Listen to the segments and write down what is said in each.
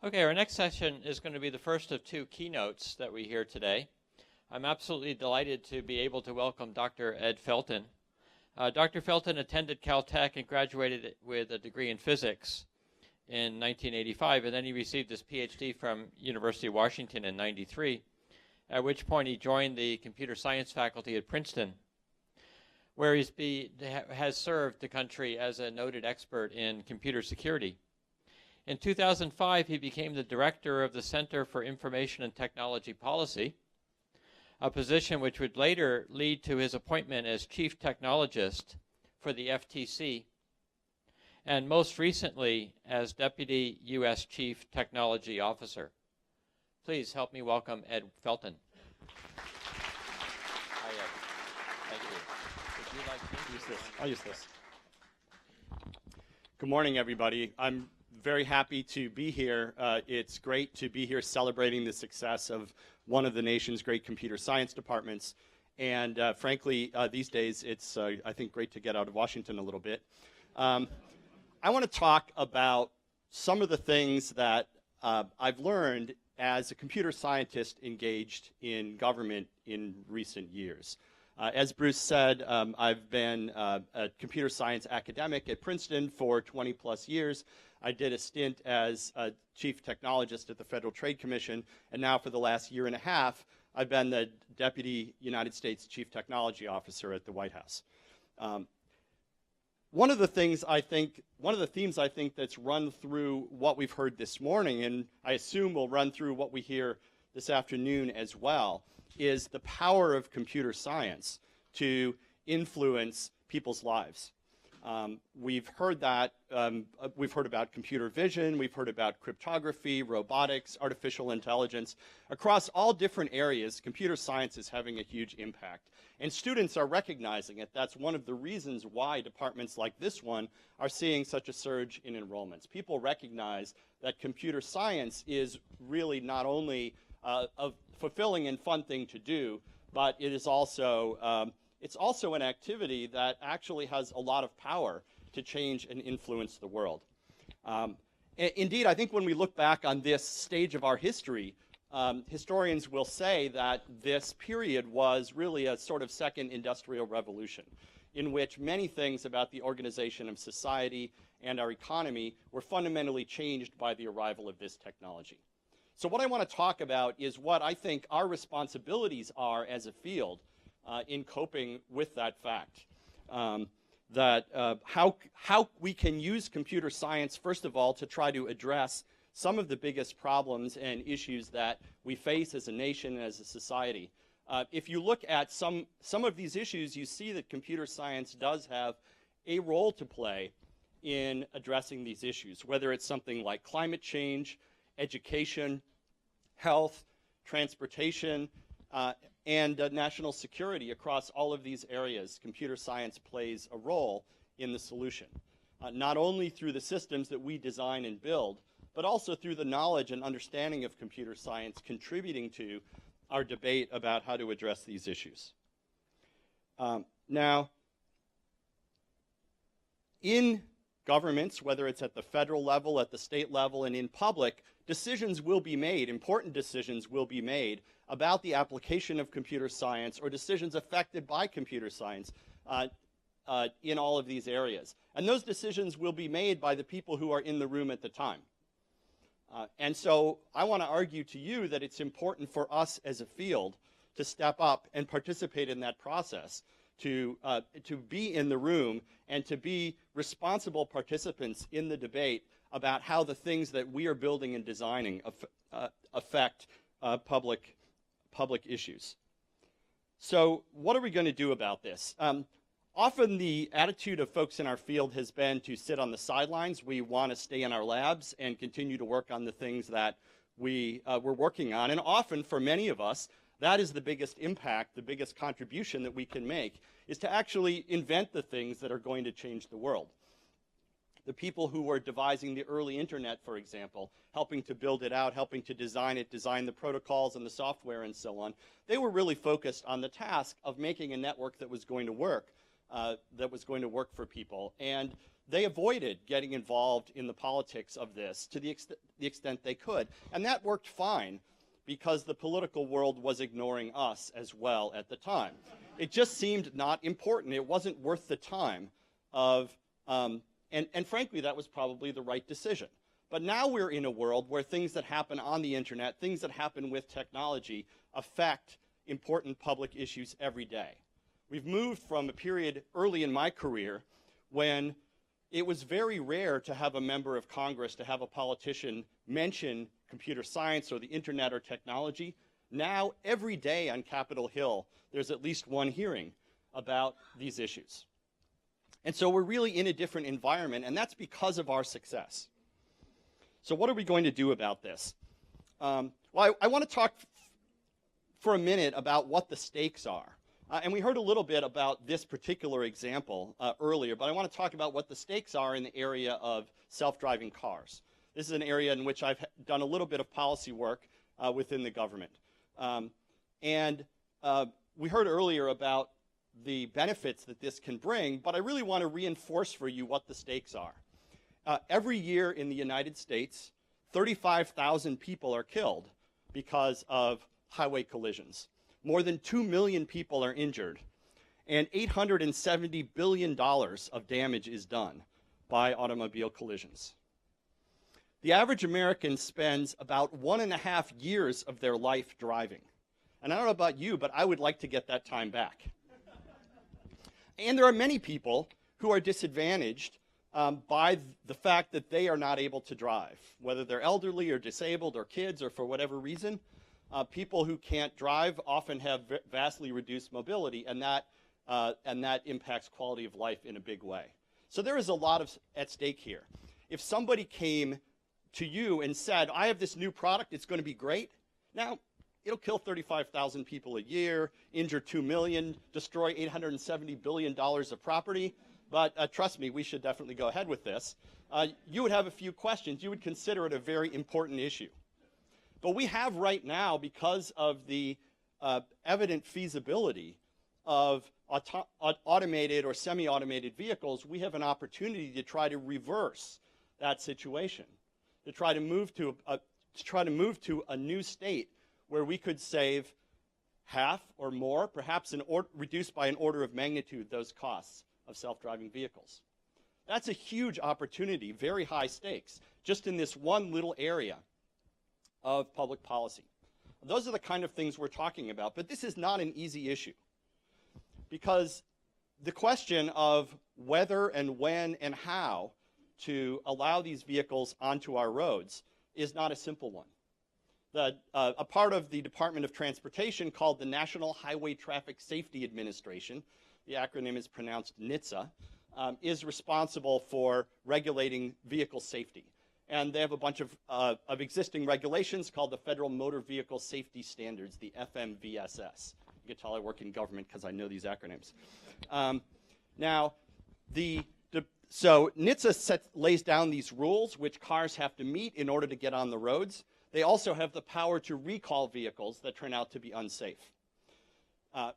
Okay, our next session is going to be the first of two keynotes that we hear today. I'm absolutely delighted to be able to welcome Dr. Ed Felten. Dr. Felten attended Caltech and graduated with a degree in physics in 1985, and then he received his PhD from University of Washington in 93, at which point he joined the computer science faculty at Princeton, where he has served the country as a noted expert in computer security. In 2005, he became the director of the Center for Information and Technology Policy, a position which would later lead to his appointment as chief technologist for the FTC, and most recently as deputy U.S. Chief Technology Officer. Please help me welcome Ed Felten. Hi, Ed. Thank you. Would you like to use this? I'll use this. Good morning, everybody. I'm very happy to be here. It's great to be here celebrating the success of one of the nation's great computer science departments. And frankly, these days, it's, I think, great to get out of Washington a little bit. I want to talk about some of the things that I've learned as a computer scientist engaged in government in recent years. As Bruce said, I've been a computer science academic at Princeton for 20 plus years. I did a stint as a chief technologist at the Federal Trade Commission, and now for the last year and a half, I've been the Deputy United States Chief Technology Officer at the White House. One of the themes I think that's run through what we've heard this morning, and I assume will run through what we hear this afternoon as well, is the power of computer science to influence people's lives. We've heard that, we've heard about computer vision, we've heard about cryptography, robotics, artificial intelligence. Across all different areas, computer science is having a huge impact. And students are recognizing it. That's one of the reasons why departments like this one are seeing such a surge in enrollments. People recognize that computer science is really not only a fulfilling and fun thing to do, but it is also it's also an activity that actually has a lot of power to change and influence the world. Indeed, I think when we look back on this stage of our history, historians will say that this period was really a sort of second industrial revolution in which many things about the organization of society and our economy were fundamentally changed by the arrival of this technology. So what I want to talk about is what I think our responsibilities are as a field in coping with that fact. How we can use computer science, first of all, to try to address some of the biggest problems and issues that we face as a nation and as a society. If you look at some of these issues, you see that computer science does have a role to play in addressing these issues, whether it's something like climate change, education, health, transportation, and national security. Across all of these areas, computer science plays a role in the solution, not only through the systems that we design and build, but also through the knowledge and understanding of computer science contributing to our debate about how to address these issues. Now, in governments, whether it's at the federal level, at the state level, and in public, decisions will be made, important decisions will be made about the application of computer science or decisions affected by computer science in all of these areas. And those decisions will be made by the people who are in the room at the time. And so I want to argue to you that it's important for us as a field to step up and participate in that process, to be in the room and to be responsible participants in the debate about how the things that we are building and designing affect public issues. So what are we going to do about this? Often the attitude of folks in our field has been to sit on the sidelines. We want to stay in our labs and continue to work on the things that we're working on. And often, for many of us, that is the biggest impact, the biggest contribution that we can make, is to actually invent the things that are going to change the world. The people who were devising the early internet, for example, helping to build it out, helping to design it, design the protocols and the software and so on, they were really focused on the task of making a network that was going to work for people. And they avoided getting involved in the politics of this to the extent they could. And that worked fine because the political world was ignoring us as well at the time. It just seemed not important. It wasn't worth the time of, and frankly, that was probably the right decision. But now we're in a world where things that happen on the internet, things that happen with technology, affect important public issues every day. We've moved from a period early in my career when it was very rare to have a member of Congress, to have a politician mention computer science or the internet or technology. Now, every day on Capitol Hill, there's at least one hearing about these issues. And so we're really in a different environment, and that's because of our success. So what are we going to do about this? Well, I want to talk for a minute about what the stakes are. And we heard a little bit about this particular example earlier, but I want to talk about what the stakes are in the area of self-driving cars. This is an area in which I've done a little bit of policy work within the government. We heard earlier about the benefits that this can bring, but I really want to reinforce for you what the stakes are. Every year in the United States, 35,000 people are killed because of highway collisions. More than 2 million people are injured, and $870 billion of damage is done by automobile collisions. The average American spends about 1.5 years of their life driving. And I don't know about you, but I would like to get that time back. And there are many people who are disadvantaged by the fact that they are not able to drive, whether they're elderly or disabled or kids or for whatever reason. People who can't drive often have vastly reduced mobility, and that impacts quality of life in a big way. So there is a lot at stake here. If somebody came to you and said, I have this new product, it's going to be great. Now, it'll kill 35,000 people a year, injure 2 million, destroy $870 billion of property. But trust me, we should definitely go ahead with this. You would have a few questions. You would consider it a very important issue. But we have right now, because of the evident feasibility of automated or semi-automated vehicles, we have an opportunity to try to reverse that situation, to try to move to a new state where we could save half or more, perhaps reduce by an order of magnitude those costs of self-driving vehicles. That's a huge opportunity, very high stakes, just in this one little area of public policy. Those are the kind of things we're talking about, but this is not an easy issue, because the question of whether and when and how to allow these vehicles onto our roads is not a simple one. A part of the Department of Transportation called the National Highway Traffic Safety Administration, the acronym is pronounced NHTSA, is responsible for regulating vehicle safety. And they have a bunch of existing regulations called the Federal Motor Vehicle Safety Standards, the FMVSS. You can tell I work in government because I know these acronyms. So NHTSA lays down these rules which cars have to meet in order to get on the roads. They also have the power to recall vehicles that turn out to be unsafe.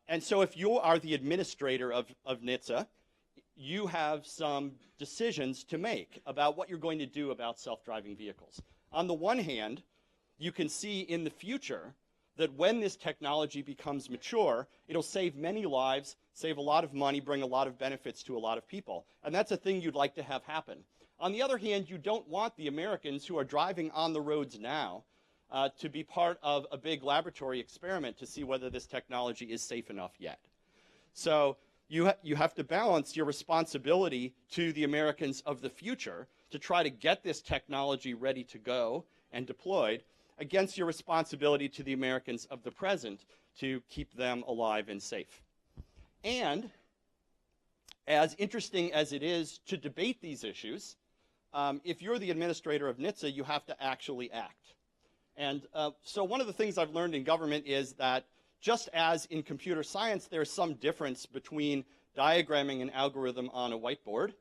And so if you are the administrator of NHTSA, you have some decisions to make about what you're going to do about self-driving vehicles. On the one hand, you can see in the future that when this technology becomes mature, it'll save many lives, save a lot of money, bring a lot of benefits to a lot of people. And that's a thing you'd like to have happen. On the other hand, you don't want the Americans who are driving on the roads now to be part of a big laboratory experiment to see whether this technology is safe enough yet. So you have to balance your responsibility to the Americans of the future to try to get this technology ready to go and deployed against your responsibility to the Americans of the present to keep them alive and safe. And as interesting as it is to debate these issues, if you're the administrator of NHTSA, you have to actually act. And so one of the things I've learned in government is that just as in computer science, there's some difference between diagramming an algorithm on a whiteboard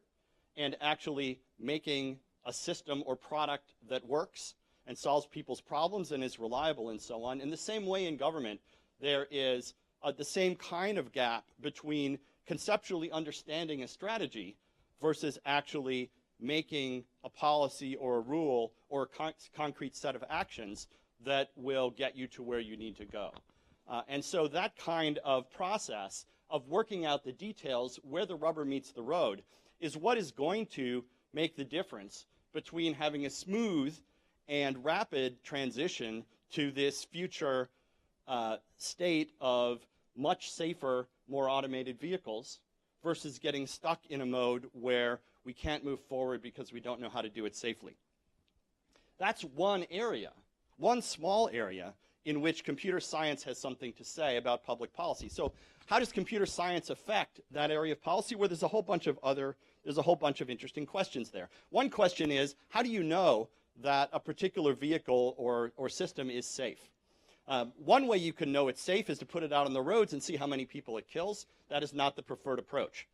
and actually making a system or product that works and solves people's problems and is reliable and so on. In the same way in government, there is the same kind of gap between conceptually understanding a strategy versus actually making a policy or a rule or a concrete set of actions that will get you to where you need to go. And so that kind of process of working out the details where the rubber meets the road is what is going to make the difference between having a smooth and rapid transition to this future state of much safer, more automated vehicles versus getting stuck in a mode where we can't move forward because we don't know how to do it safely. That's one area, one small area in which computer science has something to say about public policy. So how does computer science affect that area of policy? Well, there's a whole bunch of interesting questions there. One question is, how do you know that a particular vehicle or system is safe? One way you can know it's safe is to put it out on the roads and see how many people it kills. That is not the preferred approach.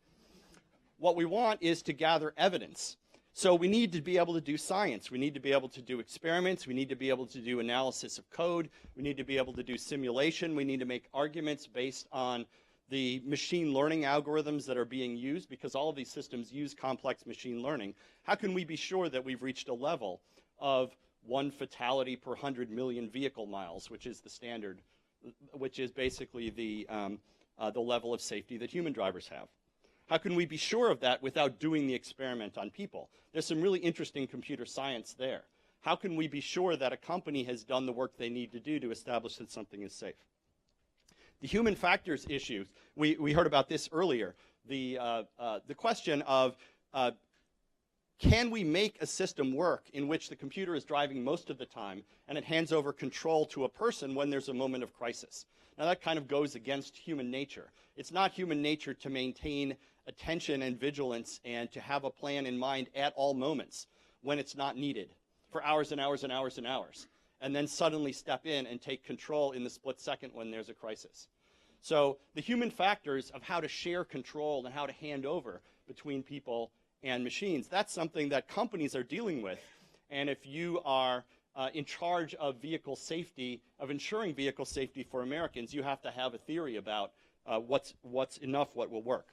What we want is to gather evidence. So we need to be able to do science. We need to be able to do experiments. We need to be able to do analysis of code. We need to be able to do simulation. We need to make arguments based on the machine learning algorithms that are being used, because all of these systems use complex machine learning. How can we be sure that we've reached a level of 1 fatality per 100 million vehicle miles, which is the standard, which is basically the level of safety that human drivers have? How can we be sure of that without doing the experiment on people? There's some really interesting computer science there. How can we be sure that a company has done the work they need to do to establish that something is safe? The human factors issue, we heard about this earlier. The question of can we make a system work in which the computer is driving most of the time and it hands over control to a person when there's a moment of crisis? Now that kind of goes against human nature. It's not human nature to maintain attention and vigilance and to have a plan in mind at all moments when it's not needed for hours and hours and hours and hours, and then suddenly step in and take control in the split second when there's a crisis. So the human factors of how to share control and how to hand over between people and machines, that's something that companies are dealing with. And if you are in charge of vehicle safety, of ensuring vehicle safety for Americans, you have to have a theory about what's enough, what will work.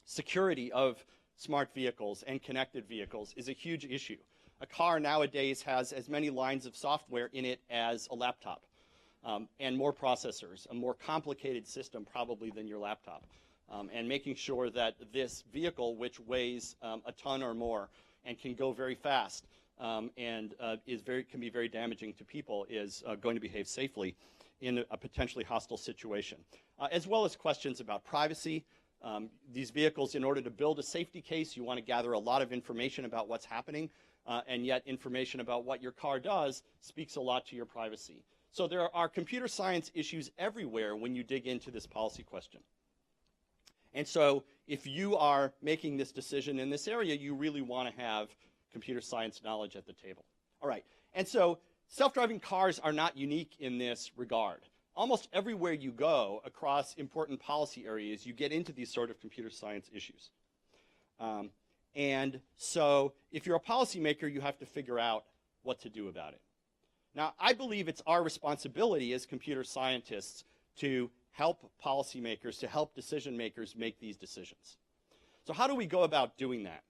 Security of smart vehicles and connected vehicles is a huge issue. A car nowadays has as many lines of software in it as a laptop, and more processors, a more complicated system probably than your laptop. And making sure that this vehicle, which weighs a ton or more and can go very fast and can be very damaging to people, is going to behave safely in a potentially hostile situation. As well as questions about privacy. These vehicles, in order to build a safety case, you want to gather a lot of information about what's happening, and yet information about what your car does speaks a lot to your privacy. So there are computer science issues everywhere when you dig into this policy question. And so if you are making this decision in this area, you really want to have computer science knowledge at the table. All right, and so self-driving cars are not unique in this regard. Almost everywhere you go across important policy areas, you get into these sort of computer science issues. And so if you're a policymaker, you have to figure out what to do about it. Now, I believe it's our responsibility as computer scientists to help policymakers, to help decision makers make these decisions. So how do we go about doing that?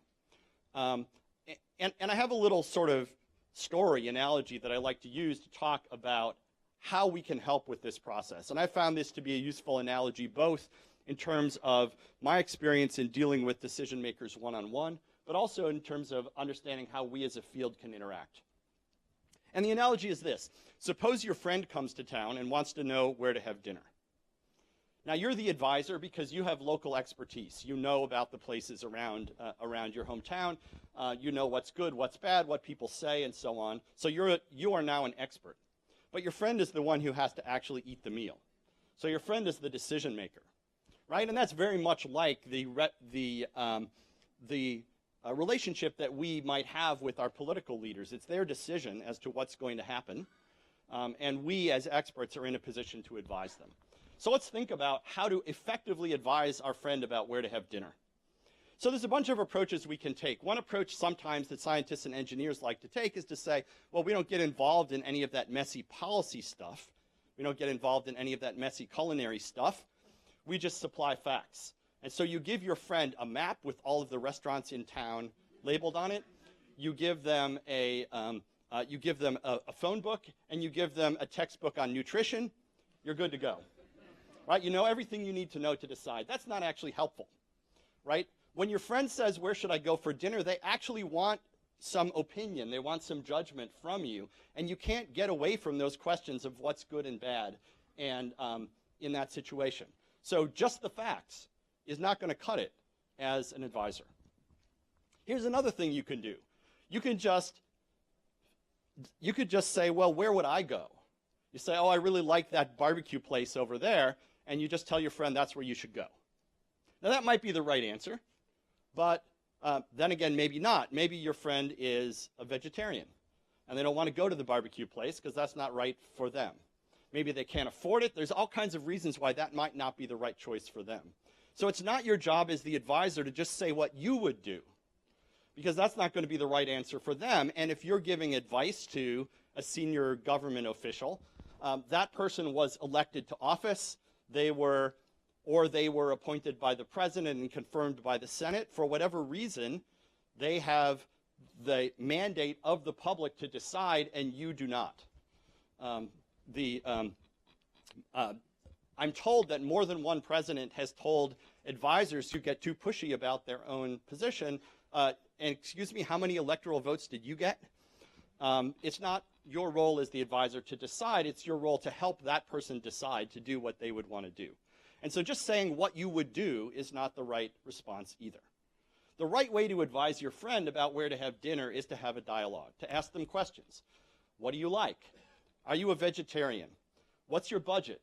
And I have a little sort of story, analogy that I like to use to talk about how we can help with this process. And I found this to be a useful analogy both in terms of my experience in dealing with decision makers one-on-one, but also in terms of understanding how we as a field can interact. And the analogy is this. Suppose your friend comes to town and wants to know where to have dinner. Now, you're the advisor because you have local expertise. You know about the places around your hometown. You know what's good, what's bad, what people say, and so on. So you are now an expert. But your friend is the one who has to actually eat the meal. So your friend is the decision maker, right? And that's very much like the relationship that we might have with our political leaders. It's their decision as to what's going to happen, and we as experts are in a position to advise them. So let's think about how to effectively advise our friend about where to have dinner. So there's a bunch of approaches we can take. One approach sometimes that scientists and engineers like to take is to say, well, we don't get involved in any of that messy policy stuff. We don't get involved in any of that messy culinary stuff. We just supply facts. And so you give your friend a map with all of the restaurants in town labeled on it. You give them a phone book, and you give them a textbook on nutrition. You're good to go, right? You know everything you need to know to decide. That's not actually helpful, right? When your friend says, where should I go for dinner, they actually want some opinion. They want some judgment from you. And you can't get away from those questions of what's good and bad and in that situation. So just the facts is not going to cut it as an advisor. Here's another thing you can do. You could just say, well, where would I go? You say, oh, I really like that barbecue place over there, and you just tell your friend that's where you should go. Now, that might be the right answer, but then again, maybe not. Maybe your friend is a vegetarian, and they don't want to go to the barbecue place because that's not right for them. Maybe they can't afford it. There's all kinds of reasons why that might not be the right choice for them. So it's not your job as the advisor to just say what you would do, because that's not going to be the right answer for them. And if you're giving advice to a senior government official, that person was elected to office, they were appointed by the president and confirmed by the Senate. For whatever reason, they have the mandate of the public to decide, and you do not. I'm told that more than one president has told advisors who get too pushy about their own position, and excuse me, how many electoral votes did you get? It's not your role as the advisor to decide. It's your role to help that person decide to do what they would want to do. And so just saying what you would do is not the right response either. The right way to advise your friend about where to have dinner is to have a dialogue, to ask them questions. What do you like? Are you a vegetarian? What's your budget?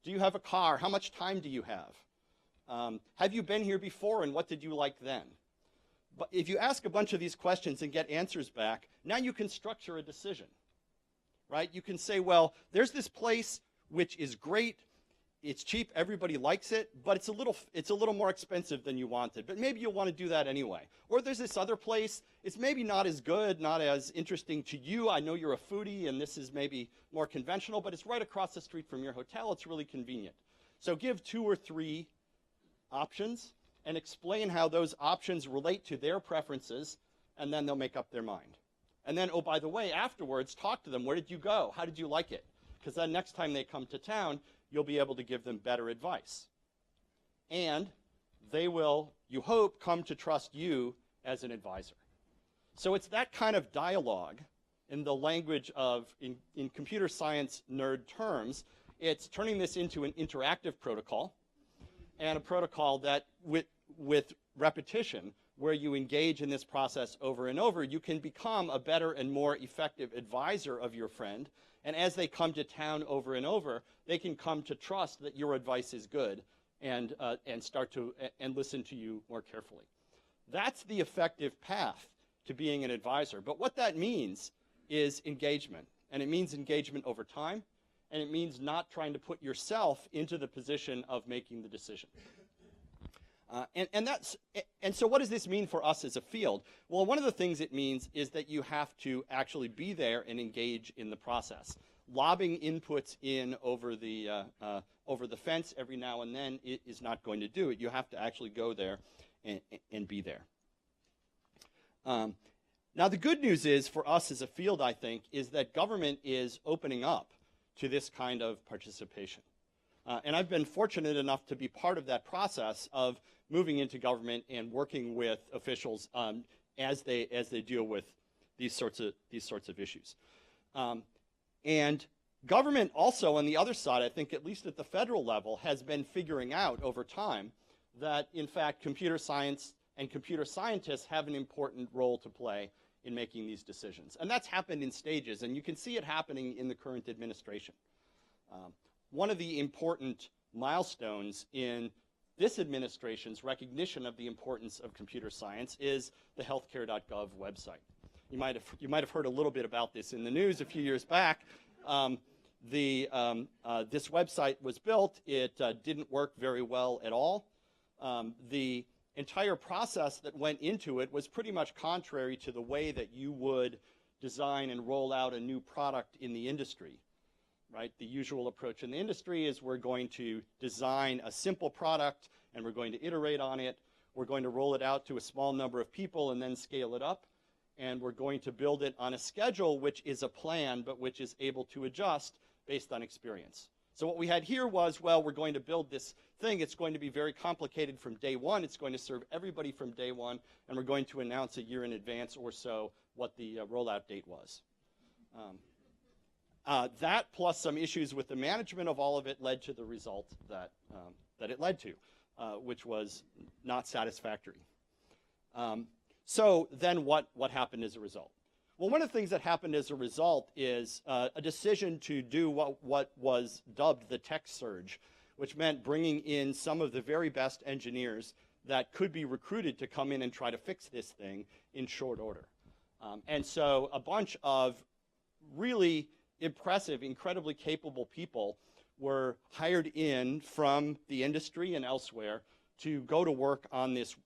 Do you have a car? How much time do you have? Have you been here before, and what did you like then? But if you ask a bunch of these questions and get answers back, now you can structure a decision, right? You can say, well, there's this place which is great. It's cheap, everybody likes it, but it's a little more expensive than you wanted. But maybe you'll want to do that anyway. Or there's this other place, it's maybe not as good, not as interesting to you. I know you're a foodie and this is maybe more conventional, but it's right across the street from your hotel. It's really convenient. So give 2 or 3 options and explain how those options relate to their preferences, and then they'll make up their mind. And then, oh, by the way, afterwards, talk to them. Where did you go? How did you like it? Because then next time they come to town, you'll be able to give them better advice. And they will, you hope, come to trust you as an advisor. So it's that kind of dialogue in the language of, in computer science nerd terms, it's turning this into an interactive protocol, and a protocol that with repetition, where you engage in this process over and over, you can become a better and more effective advisor of your friend. And as they come to town over and over, they can come to trust that your advice is good and start to and listen to you more carefully. That's the effective path to being an advisor. But what that means is engagement. And it means engagement over time. And it means not trying to put yourself into the position of making the decision. And so what does this mean for us as a field? Well, one of the things it means is that you have to actually be there and engage in the process. Lobbing inputs in over the fence every now and then is not going to do it. You have to actually go there and be there. Now, the good news is for us as a field, I think, is that government is opening up to this kind of participation. And I've been fortunate enough to be part of that process of moving into government and working with officials as they deal with these sorts of issues. And government also, on the other side, I think, at least at the federal level, has been figuring out over time that, in fact, computer science and computer scientists have an important role to play in making these decisions. And that's happened in stages, and you can see it happening in the current administration. One of the important milestones in this administration's recognition of the importance of computer science is the healthcare.gov website. You might have heard a little bit about this in the news a few years back. This website was built. It didn't work very well at all. The entire process that went into it was pretty much contrary to the way that you would design and roll out a new product in the industry. right? The usual approach in the industry is we're going to design a simple product and we're going to iterate on it. We're going to roll it out to a small number of people and then scale it up. And we're going to build it on a schedule which is a plan, but which is able to adjust based on experience. So what we had here was, well, we're going to build this thing. It's going to be very complicated from day one. It's going to serve everybody from day one. And we're going to announce a year in advance or so what the rollout date was. That plus some issues with the management of all of it led to the result that it led to, which was not satisfactory. So then what happened as a result? Well, one of the things that happened as a result is a decision to do what was dubbed the tech surge, which meant bringing in some of the very best engineers that could be recruited to come in and try to fix this thing in short order. And so a bunch of really impressive, incredibly capable people were hired in from the industry and elsewhere to go to work on this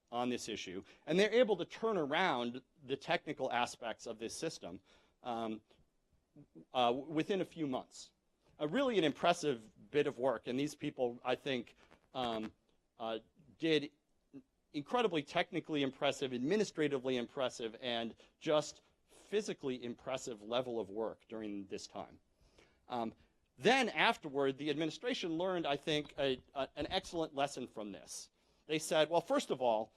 issue. And they're able to turn around the technical aspects of this system within a few months. Really an impressive bit of work. And these people, I think, did incredibly technically impressive, administratively impressive, and just physically impressive level of work during this time. Then afterward, the administration learned, I think, an excellent lesson from this. They said, well, first of all,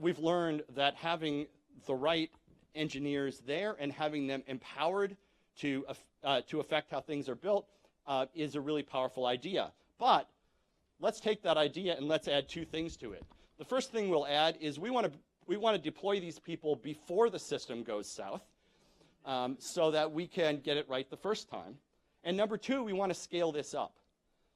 we've learned that having the right engineers there and having them empowered to affect how things are built is a really powerful idea. But let's take that idea and let's add two things to it. The first thing we'll add is we want to deploy these people before the system goes south so that we can get it right the first time. And number two, we want to scale this up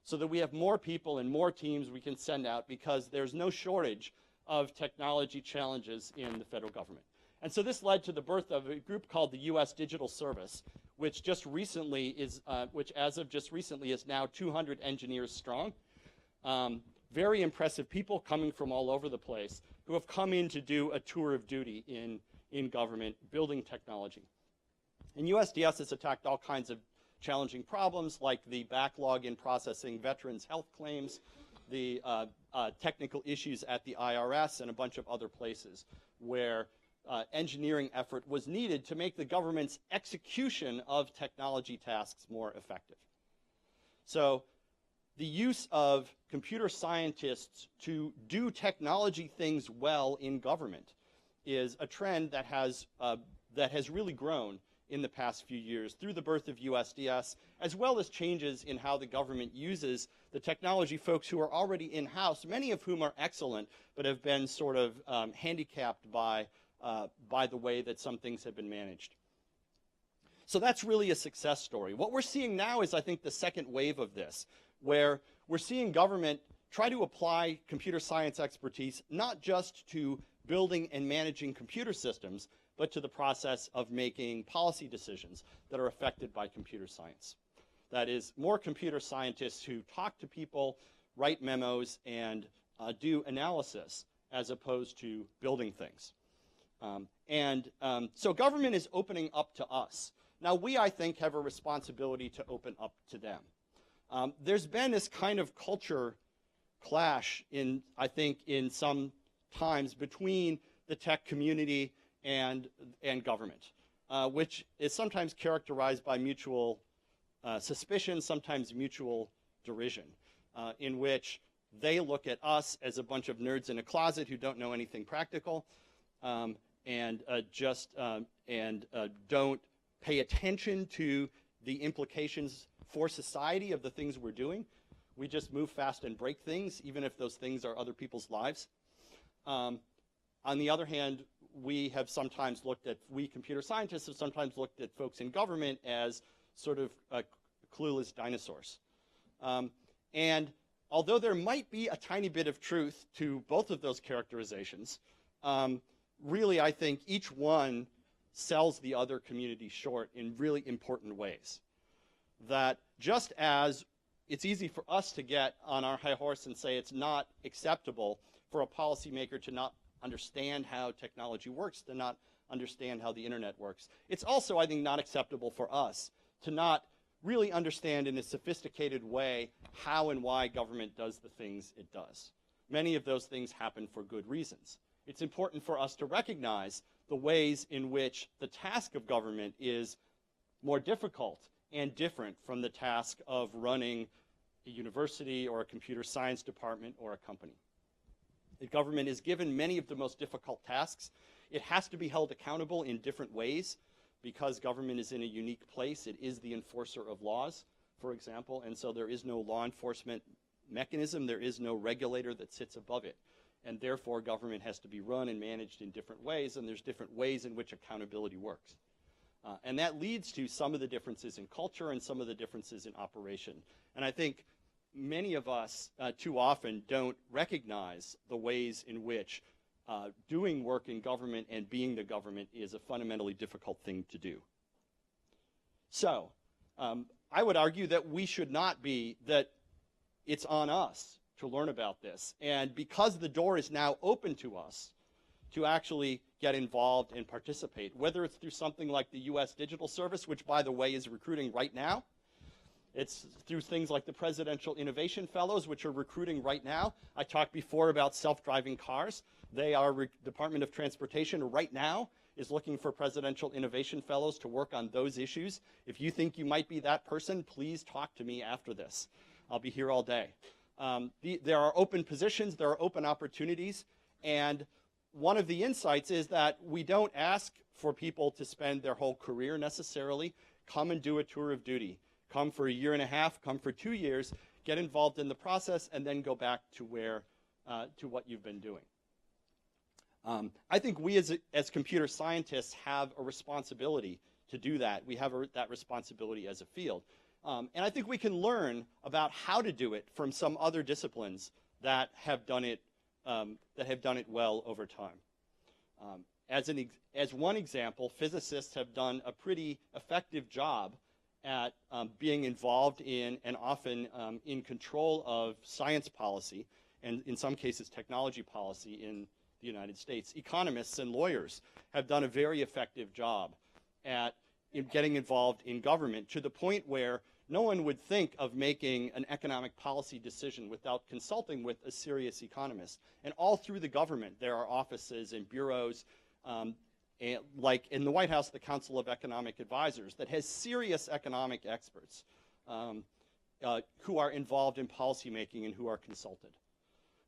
so that we have more people and more teams we can send out, because there's no shortage of technology challenges in the federal government. And so this led to the birth of a group called the U.S. Digital Service, which just recently is, which as of just recently is now 200 engineers strong. Very impressive people coming from all over the place who have come in to do a tour of duty in government, building technology. And USDS has attacked all kinds of challenging problems, like the backlog in processing veterans' health claims, the technical issues at the IRS, and a bunch of other places where engineering effort was needed to make the government's execution of technology tasks more effective. So the use of computer scientists to do technology things well in government is a trend that has really grown in the past few years through the birth of USDS, as well as changes in how the government uses the technology folks who are already in-house, many of whom are excellent, but have been sort of handicapped by the way that some things have been managed. So that's really a success story. What we're seeing now is, I think, the second wave of this, where we're seeing government try to apply computer science expertise not just to building and managing computer systems, but to the process of making policy decisions that are affected by computer science. That is, more computer scientists who talk to people, write memos, and do analysis as opposed to building things. So government is opening up to us. Now, we, I think, have a responsibility to open up to them. There's been this kind of culture clash, I think, in some times between the tech community and government, which is sometimes characterized by mutual suspicion, sometimes mutual derision, in which they look at us as a bunch of nerds in a closet who don't know anything practical, and don't pay attention to the implications for society of the things we're doing. We just move fast and break things, even if those things are other people's lives. On the other hand, we computer scientists have sometimes looked at folks in government as sort of clueless dinosaurs. And although there might be a tiny bit of truth to both of those characterizations, really I think each one sells the other community short in really important ways. That just as it's easy for us to get on our high horse and say it's not acceptable for a policymaker to not understand how technology works, to not understand how the internet works, it's also, I think, not acceptable for us to not really understand in a sophisticated way how and why government does the things it does. Many of those things happen for good reasons. It's important for us to recognize the ways in which the task of government is more difficult and different from the task of running a university or a computer science department or a company. The government is given many of the most difficult tasks. It has to be held accountable in different ways because government is in a unique place. It is the enforcer of laws, for example, and so there is no law enforcement mechanism. There is no regulator that sits above it. And therefore, government has to be run and managed in different ways, and there's different ways in which accountability works. And that leads to some of the differences in culture and some of the differences in operation. And I think many of us too often don't recognize the ways in which doing work in government and being the government is a fundamentally difficult thing to do. So I would argue that we should not be, that it's on us to learn about this. And because the door is now open to us to actually get involved and participate, whether it's through something like the U.S. Digital Service, which, by the way, is recruiting right now. It's through things like the Presidential Innovation Fellows, which are recruiting right now. I talked before about self-driving cars. They are, Department of Transportation right now is looking for Presidential Innovation Fellows to work on those issues. If you think you might be that person, please talk to me after this. I'll be here all day. There are open positions, there are open opportunities, and one of the insights is that we don't ask for people to spend their whole career necessarily. Come and do a tour of duty. Come for a year and a half, come for 2 years, get involved in the process, and then go back to what you've been doing. I think we as computer scientists have a responsibility to do that. We have that responsibility as a field. And I think we can learn about how to do it from some other disciplines that have done it well over time. As one example, physicists have done a pretty effective job at being involved in and often in control of science policy and in some cases technology policy in the United States. Economists and lawyers have done a very effective job at getting involved in government to the point where no one would think of making an economic policy decision without consulting with a serious economist. And all through the government, there are offices and bureaus, like in the White House, the Council of Economic Advisors, that has serious economic experts who are involved in policymaking and who are consulted.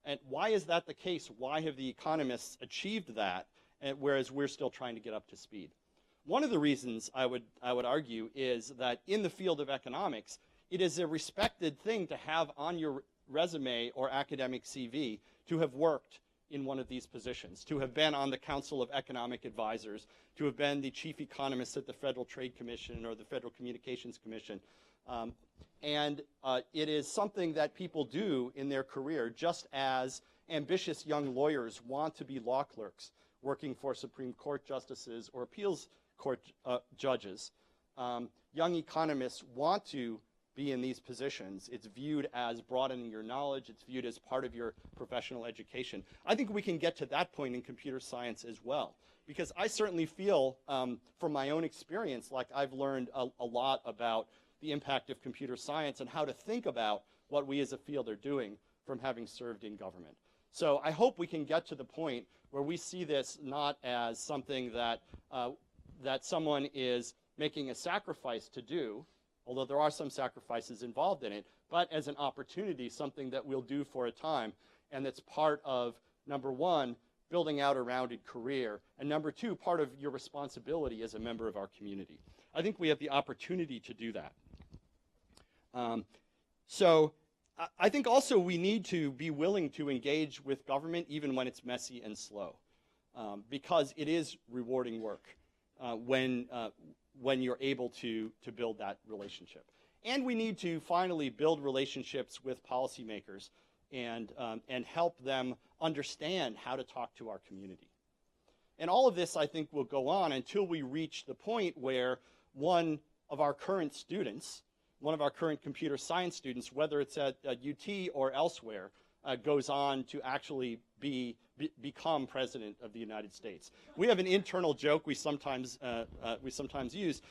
And why is that the case? Why have the economists achieved that, whereas we're still trying to get up to speed? One of the reasons I would argue is that in the field of economics, it is a respected thing to have on your resume or academic CV to have worked in one of these positions, to have been on the Council of Economic Advisors, to have been the chief economist at the Federal Trade Commission or the Federal Communications Commission. And it is something that people do in their career, just as ambitious young lawyers want to be law clerks working for Supreme Court justices or appeals court judges. Young economists want to be in these positions. It's viewed as broadening your knowledge. It's viewed as part of your professional education. I think we can get to that point in computer science as well, because I certainly feel from my own experience like I've learned a lot about the impact of computer science and how to think about what we as a field are doing from having served in government. So I hope we can get to the point where we see this not as something that that someone is making a sacrifice to do, although there are some sacrifices involved in it, but as an opportunity, something that we'll do for a time, and that's part of, number one, building out a rounded career, and number two, part of your responsibility as a member of our community. I think we have the opportunity to do that. So I think also we need to be willing to engage with government even when it's messy and slow, because it is rewarding work when you're able to build that relationship. And we need to finally build relationships with policymakers and help them understand how to talk to our community. And all of this, I think, will go on until we reach the point where one of our current students, one of our current computer science students, whether it's at UT or elsewhere, goes on to actually become president of the United States. We have an internal joke we sometimes use,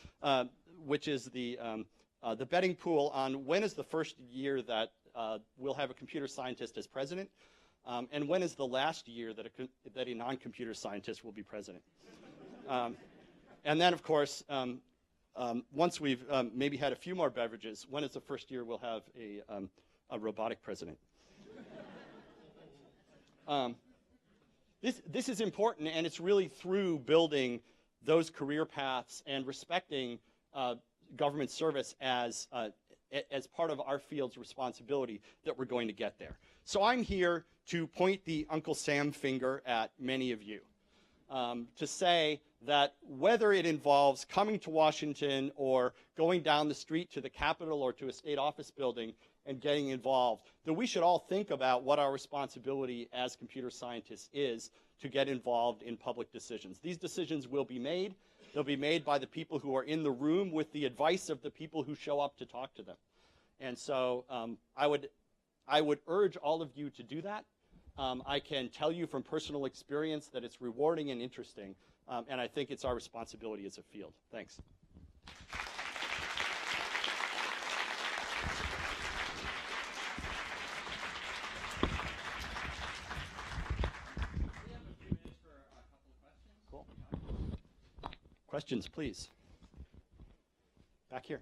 which is the the betting pool on when is the first year that we'll have a computer scientist as president, and when is the last year that a non-computer scientist will be president. And then, of course, once we've maybe had a few more beverages, when is the first year we'll have a robotic president? This is important, and it's really through building those career paths and respecting government service as part of our field's responsibility that we're going to get there. So I'm here to point the Uncle Sam finger at many of you, to say that whether it involves coming to Washington or going down the street to the Capitol or to a state office building and getting involved, that we should all think about what our responsibility as computer scientists is to get involved in public decisions. These decisions will be made. They'll be made by the people who are in the room with the advice of the people who show up to talk to them. And so I would urge all of you to do that. I can tell you from personal experience that it's rewarding and interesting, and I think it's our responsibility as a field. Thanks. Cool. Questions, please. Back here.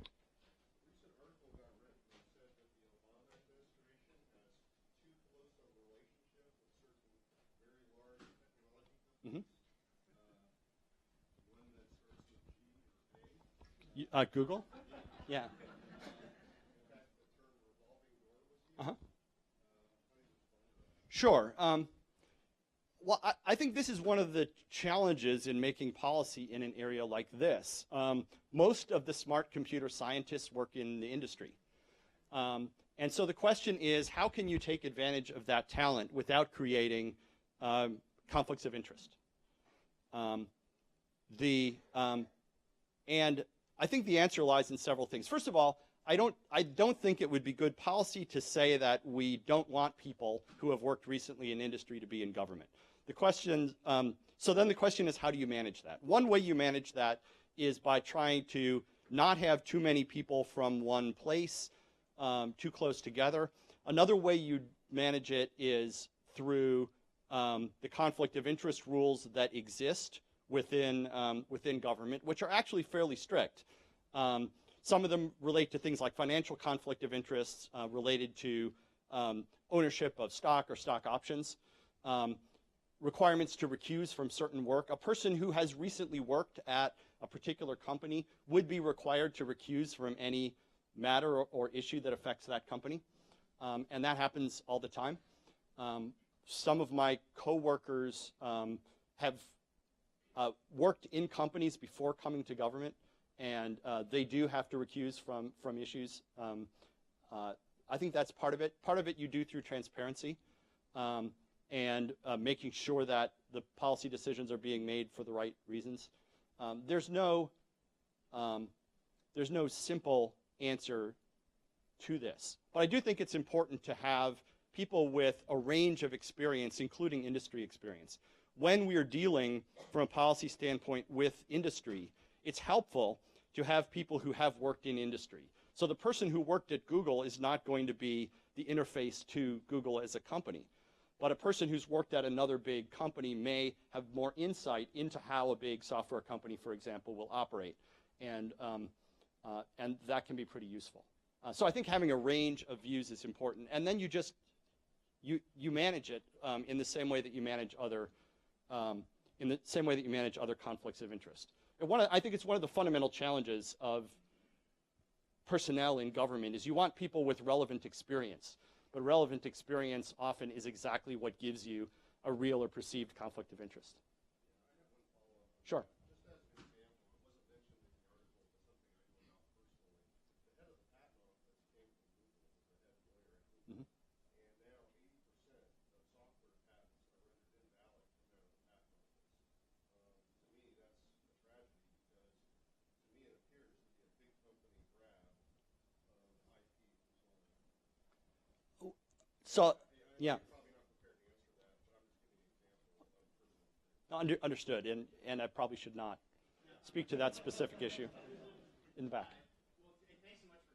Google? Yeah. Sure. Well, I think this is one of the challenges in making policy in an area like this. Most of the smart computer scientists work in the industry. And so the question is, how can you take advantage of that talent without creating conflicts of interest? And I think the answer lies in several things. First of all, I don't think it would be good policy to say that we don't want people who have worked recently in industry to be in government. The question, so then the question is, how do you manage that? One way you manage that is by trying to not have too many people from one place too close together. Another way you manage it is through the conflict of interest rules that exist within government, which are actually fairly strict. Some of them relate to things like financial conflict of interests related to ownership of stock or stock options, requirements to recuse from certain work. A person who has recently worked at a particular company would be required to recuse from any matter or issue that affects that company, and that happens all the time. Some of my coworkers have worked in companies before coming to government, and they do have to recuse from issues. I think that's part of it. Part of it you do through transparency and making sure that the policy decisions are being made for the right reasons. There's no simple answer to this, but I do think it's important to have people with a range of experience, including industry experience. When we are dealing from a policy standpoint with industry, it's helpful to have people who have worked in industry. So the person who worked at Google is not going to be the interface to Google as a company. But a person who's worked at another big company may have more insight into how a big software company, for example, will operate. And that can be pretty useful. So I think having a range of views is important. And then you manage it in the same way that you manage other conflicts of interest. I think it's one of the fundamental challenges of personnel in government is you want people with relevant experience, but relevant experience often is exactly what gives you a real or perceived conflict of interest. Sure. So, yeah. Understood, and I probably should not speak to that specific issue in the back. Well, thanks so much for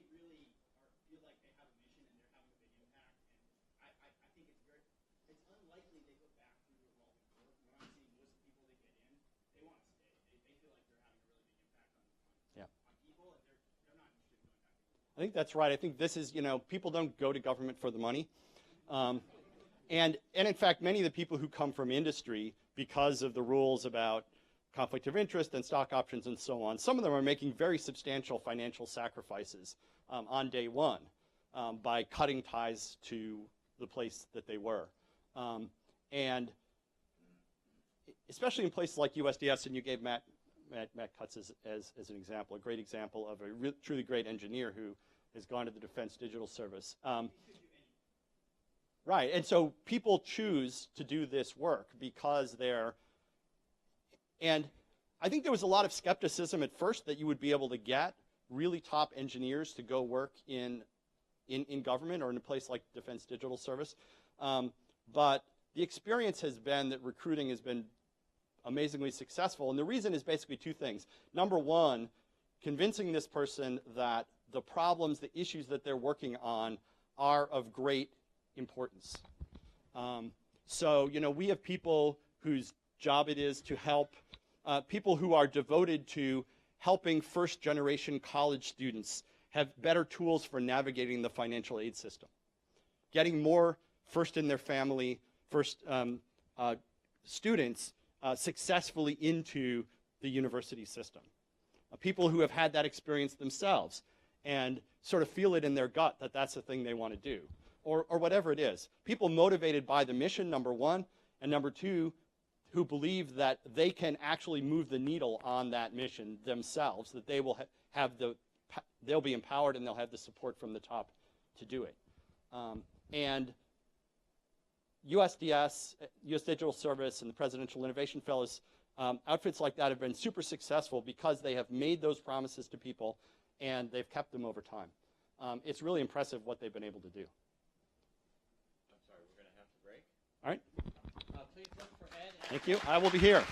really feel like they have a mission and they're having a big impact. And I think it's unlikely they go back through a revolving door. When I'm seeing most people that get in, they want to stay. They feel like they're having a really big impact on people, and they're not interested in going back. I think that's right. I think this is, people don't go to government for the money. And in fact, many of the people who come from industry, because of the rules about conflict of interest and stock options and so on, some of them are making very substantial financial sacrifices on day one by cutting ties to the place that they were. And especially in places like USDS, and you gave Matt Cutts as an example, a great example of a truly great engineer who has gone to the Defense Digital Service. Right, and so people choose to do this work because and I think there was a lot of skepticism at first that you would be able to get really top engineers to go work in government or in a place like Defense Digital Service. But the experience has been that recruiting has been amazingly successful, and the reason is basically two things. Number one, convincing this person that the problems, the issues that they're working on are of great importance. So, we have people whose job it is to help, people who are devoted to helping first-generation college students have better tools for navigating the financial aid system, getting more first-in-their-family, students successfully into the university system. People who have had that experience themselves and sort of feel it in their gut that that's the thing they want to do. Or whatever it is. People motivated by the mission, number one, and number two, who believe that they can actually move the needle on that mission themselves, that they will they'll be empowered and they'll have the support from the top to do it. And USDS, U.S. Digital Service, and the Presidential Innovation Fellows, outfits like that have been super successful because they have made those promises to people and they've kept them over time. It's really impressive what they've been able to do. All right. Please look for Ed. Thank you. I will be here.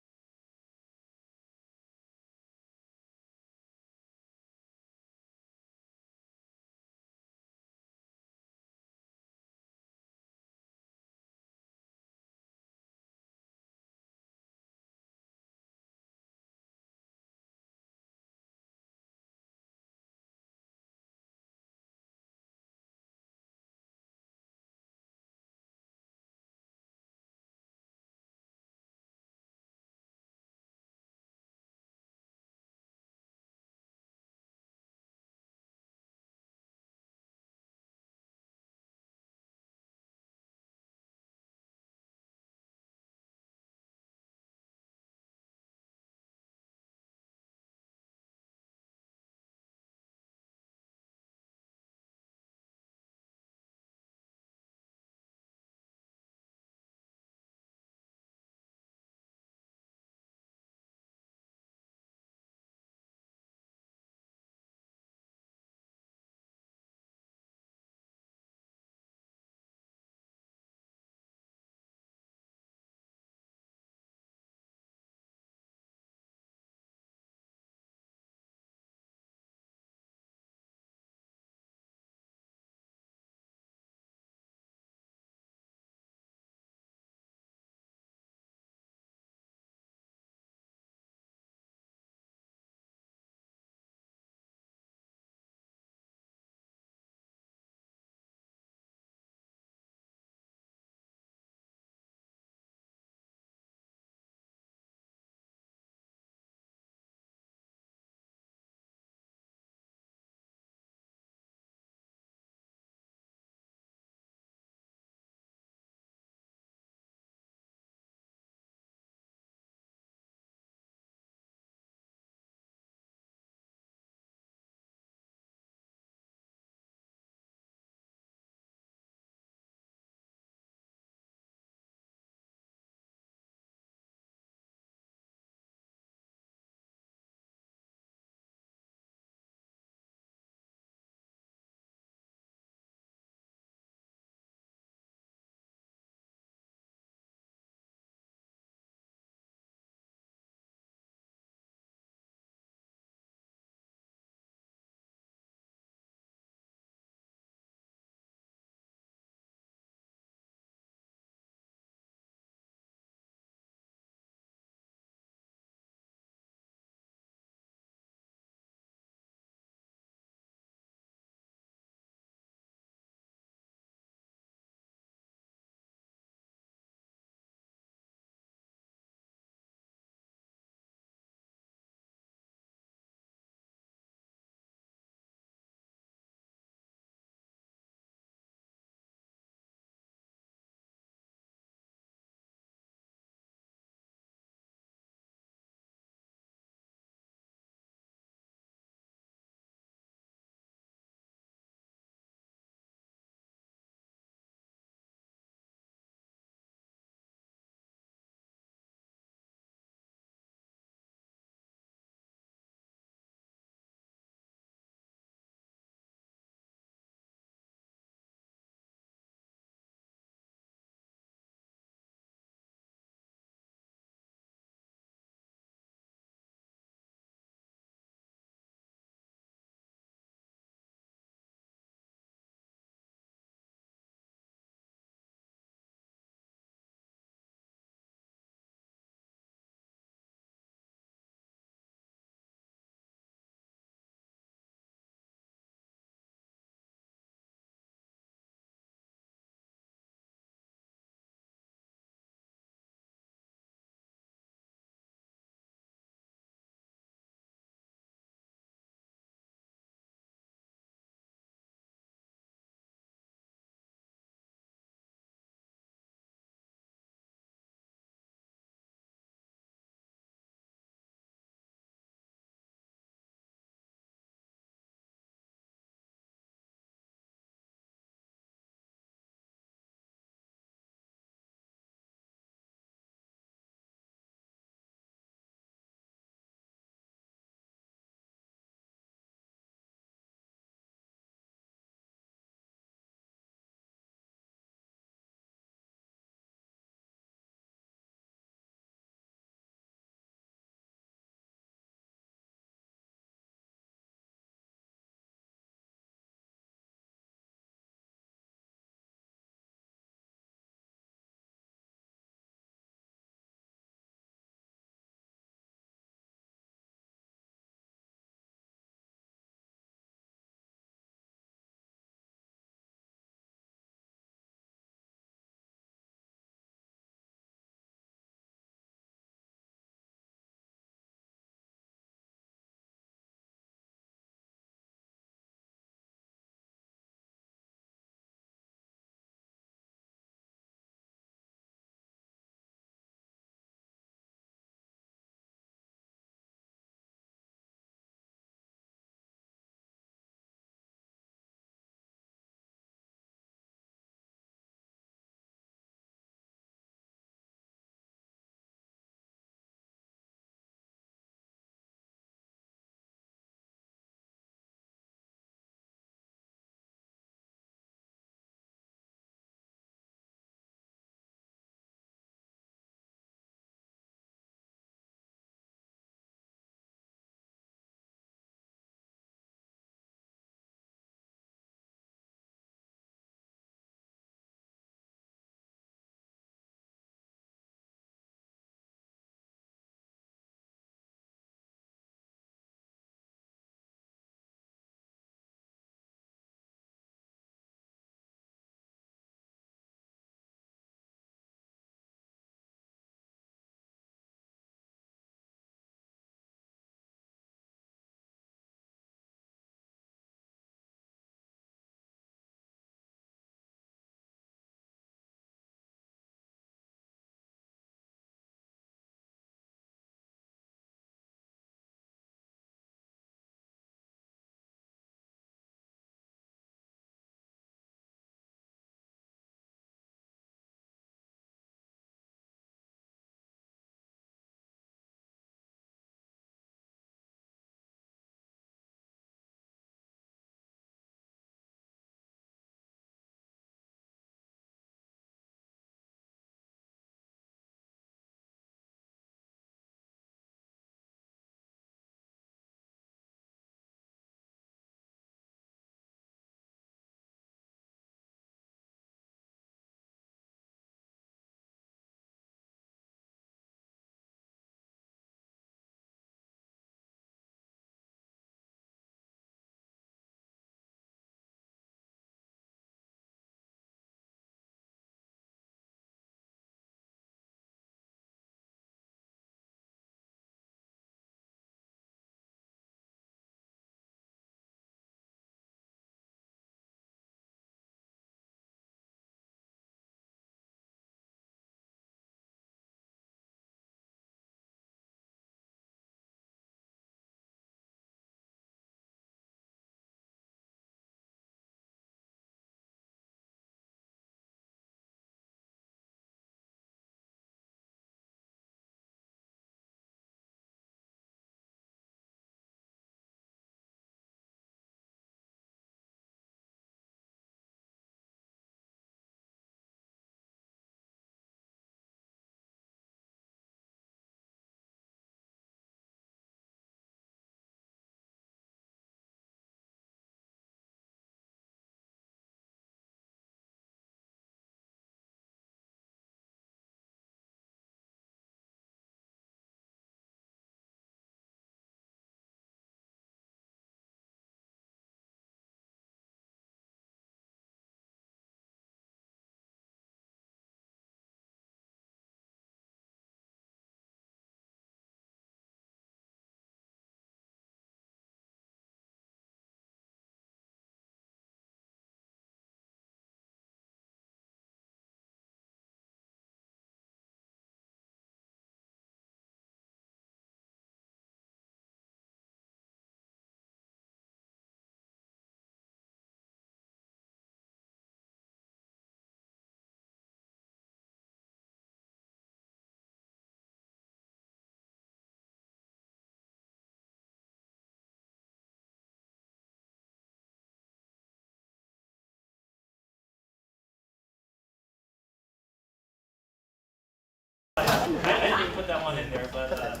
I didn't put that one in there, but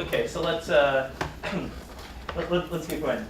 okay. So let's get going.